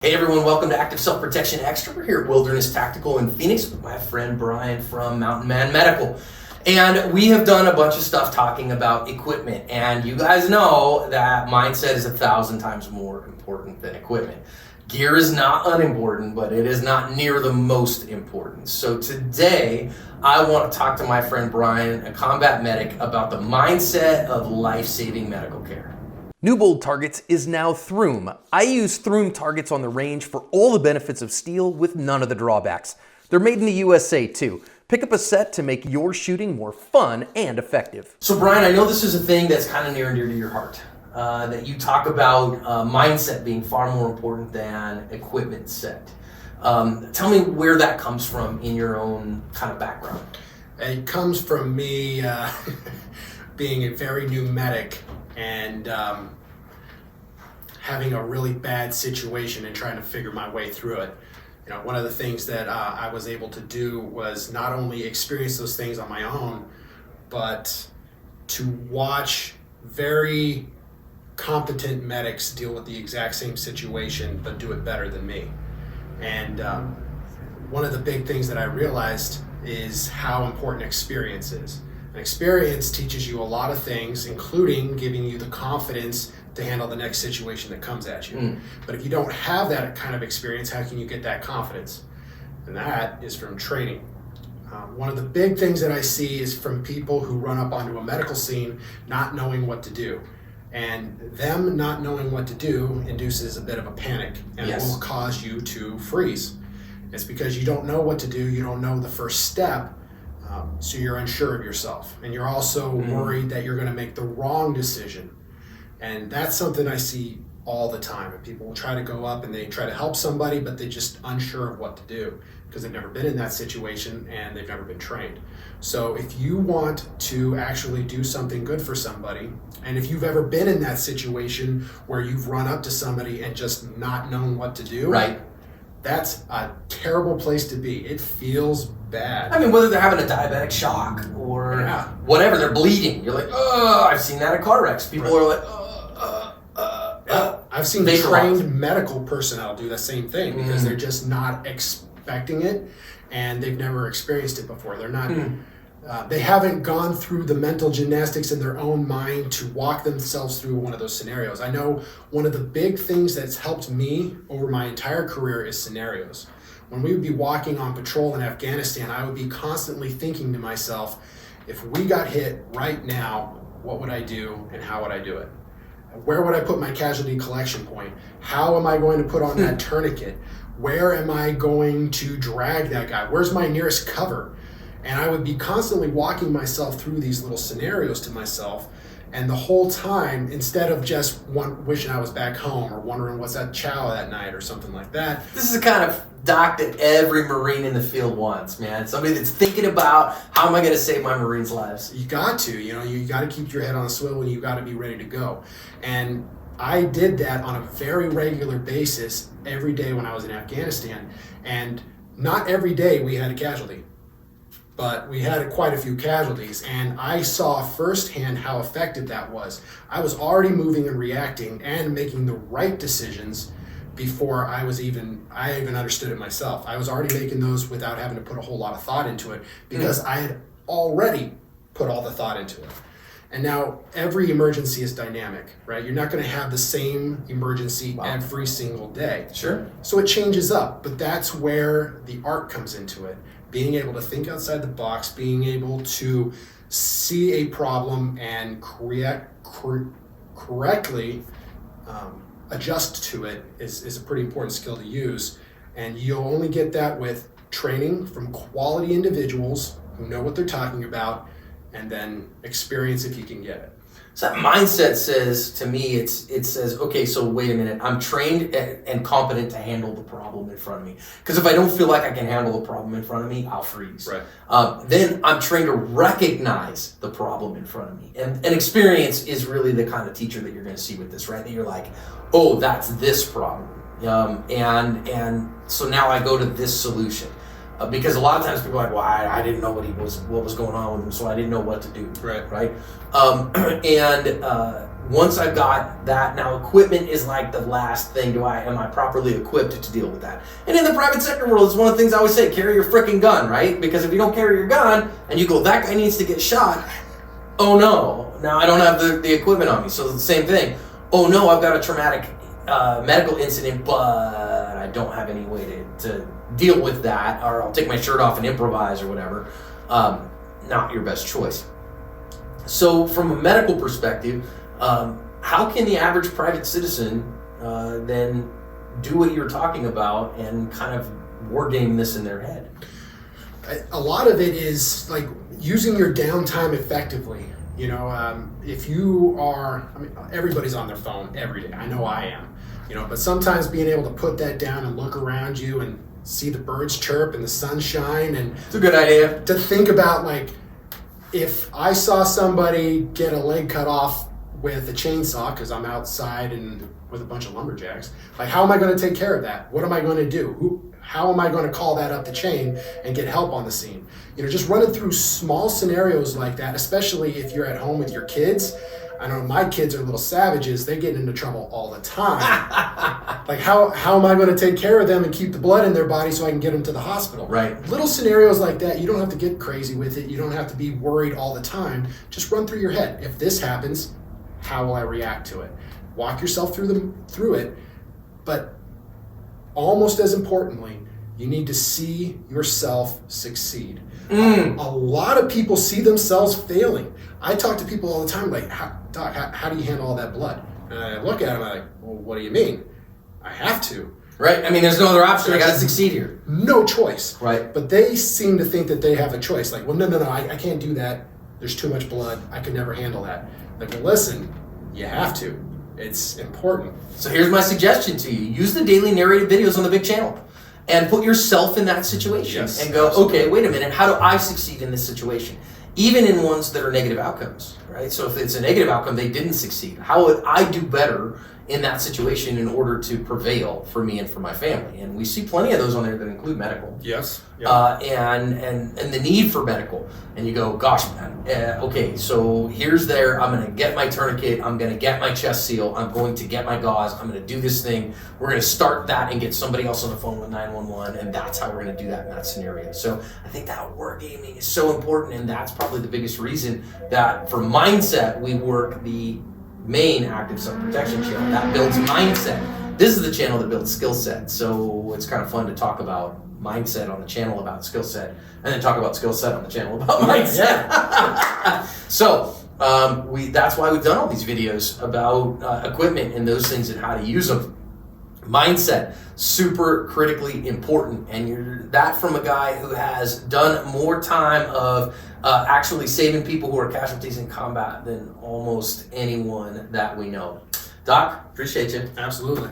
Hey everyone, welcome to Active Self-Protection Extra. We're here at Wilderness Tactical in Phoenix with my friend Brian from Mountain Man Medical. And we have done a bunch of stuff talking about equipment. And you guys know that mindset is 1,000 times more important than equipment. Gear is not unimportant, but it is not near the most important. So today, I want to talk to my friend Brian, a combat medic, about the mindset of life-saving medical care. Newbold Targets is now Throom. I use Throom targets on the range for all the benefits of steel with none of the drawbacks. They're made in the USA too. Pick up a set to make your shooting more fun and effective. So Brian, I know this is a thing that's kind of near and dear to your heart. That you talk about mindset being far more important than equipment set. Tell me where that comes from in your own kind of background. It comes from me being a very new medic and having a really bad situation and trying to figure my way through it. You know, one of the things that I was able to do was not only experience those things on my own, but to watch very competent medics deal with the exact same situation, but do it better than me. And one of the big things that I realized is how important experience is. And experience teaches you a lot of things, including giving you the confidence to handle the next situation that comes at you. But if you don't have that kind of experience, how can you get that confidence? And that is from training. One of the big things that I see is from people who run up onto a medical scene not knowing what to do. And them not knowing what to do induces a bit of a panic and Yes. will cause you to freeze. It's because you don't know what to do, you don't know the first step, so you're unsure of yourself. And you're also worried that you're going to make the wrong decision. And that's something I see all the time. And people will try to go up and they try to help somebody, but they're just unsure of what to do because they've never been in that situation and they've never been trained. So if you want to actually do something good for somebody, and if you've ever been in that situation where you've run up to somebody and just not known what to do, Right. that's a terrible place to be. It feels bad. I mean, whether they're having a diabetic shock or Yeah. whatever, they're bleeding. You're like, oh, I've seen that in car wrecks. People are like, I've seen vaporize. trained medical personnel do the same thing because they're just not expecting it and they've never experienced it before. They're not, they haven't gone through the mental gymnastics in their own mind to walk themselves through one of those scenarios. I know one of the big things that's helped me over my entire career is scenarios. When we would be walking on patrol in Afghanistan, I would be constantly thinking to myself, if we got hit right now, what would I do and how would I do it? Where would I put my casualty collection point? How am I going to put on that tourniquet? Where am I going to drag that guy? Where's my nearest cover? And I would be constantly walking myself through these little scenarios to myself. And the whole time, instead of just wishing I was back home or wondering what's that chow that night or something like that. this is the kind of doc that every Marine in the field wants, man. Somebody that's thinking about, how am I going to save my Marines' lives? You got to, you got to keep your head on a swivel and you got to be ready to go. And I did that on a very regular basis every day when I was in Afghanistan. And not every day we had a casualty, but we had quite a few casualties. And I saw firsthand how effective that was. I was already moving and reacting and making the right decisions before I even understood it myself. I was already making those without having to put a whole lot of thought into it because I had already put all the thought into it. And now every emergency is dynamic, right? You're not going to have the same emergency every single day. Sure. So it changes up, but that's where the art comes into it. Being able to think outside the box, being able to see a problem and correctly adjust to it is a pretty important skill to use. And you'll only get that with training from quality individuals who know what they're talking about, and then experience if you can get it. So that mindset says, to me, it says, okay, so wait a minute, I'm trained and competent to handle the problem in front of me. Because if I don't feel like I can handle the problem in front of me, I'll freeze. Right. Then I'm trained to recognize the problem in front of me. And experience is really the kind of teacher that you're going to see with this, right? That you're like, oh, that's this problem. And so now I go to this solution. Because a lot of times people are like, well, I didn't know what was going on with him, so I didn't know what to do. Right. Right. Once I've got that, now equipment is like the last thing. Am I properly equipped to deal with that? And in the private sector world, it's one of the things I always say, carry your freaking gun, right? Because if you don't carry your gun and you go, that guy needs to get shot, oh no, now I don't have the equipment on me. So it's the same thing. Oh no, I've got a traumatic medical incident, but I don't have any way to deal with that, or I'll take my shirt off and improvise or whatever. Not your best choice. So from a medical perspective, how can the average private citizen then do what you're talking about and kind of war game this in their head? A lot of it is like using your downtime effectively. You know, if you are, I mean, everybody's on their phone every day. I know I am. You know, but sometimes being able to put that down and look around you and see the birds chirp and the sun shine, and it's a good idea to think about, like, if I saw somebody get a leg cut off with a chainsaw because I'm outside and with a bunch of lumberjacks, like, how am I going to take care of that? What am I going to do? How am I going to call that up the chain and get help on the scene? You know, just running through small scenarios like that, especially if you're at home with your kids. I know my kids are little savages. They get into trouble all the time. Like, how am I going to take care of them and keep the blood in their body so I can get them to the hospital? Right. Little scenarios like that, you don't have to get crazy with it. You don't have to be worried all the time. Just run through your head. If this happens, how will I react to it? Walk yourself through it. But almost as importantly, you need to see yourself succeed. A lot of people see themselves failing. I talk to people all the time, like, Doc, how do you handle all that blood? And I look at them, I'm like, well, what do you mean? I have to. Right? I mean, there's no other option. I got to succeed here. No choice. Right. But they seem to think that they have a choice. Like, well, no, I can't do that. There's too much blood. I could never handle that. Like, well, listen, you have to. It's important. So here's my suggestion to you. Use the daily narrated videos on the big channel and put yourself in that situation and go, absolutely. okay, wait a minute, how do I succeed in this situation? Even in ones that are negative outcomes, right? So if it's a negative outcome, they didn't succeed. How would I do better in that situation in order to prevail for me and for my family? And we see plenty of those on there that include medical. Yes. And the need for medical. And you go, gosh, man, okay, so here's I'm going to get my tourniquet, I'm going to get my chest seal, I'm going to get my gauze, I'm going to do this thing. We're going to start that and get somebody else on the phone with 911, and that's how we're going to do that in that scenario. So I think that wargaming is so important, and that's probably the biggest reason that for mindset, we work the main active self-protection channel. That builds mindset. This is the channel that builds skill set. So it's kind of fun to talk about mindset on the channel about skill set, and then talk about skill set on the channel about mindset. So that's why we've done all these videos about equipment and those things and how to use them. Mindset, super critically important, and that from a guy who has done more time of actually saving people who are casualties in combat than almost anyone that we know. Doc, appreciate you. Absolutely.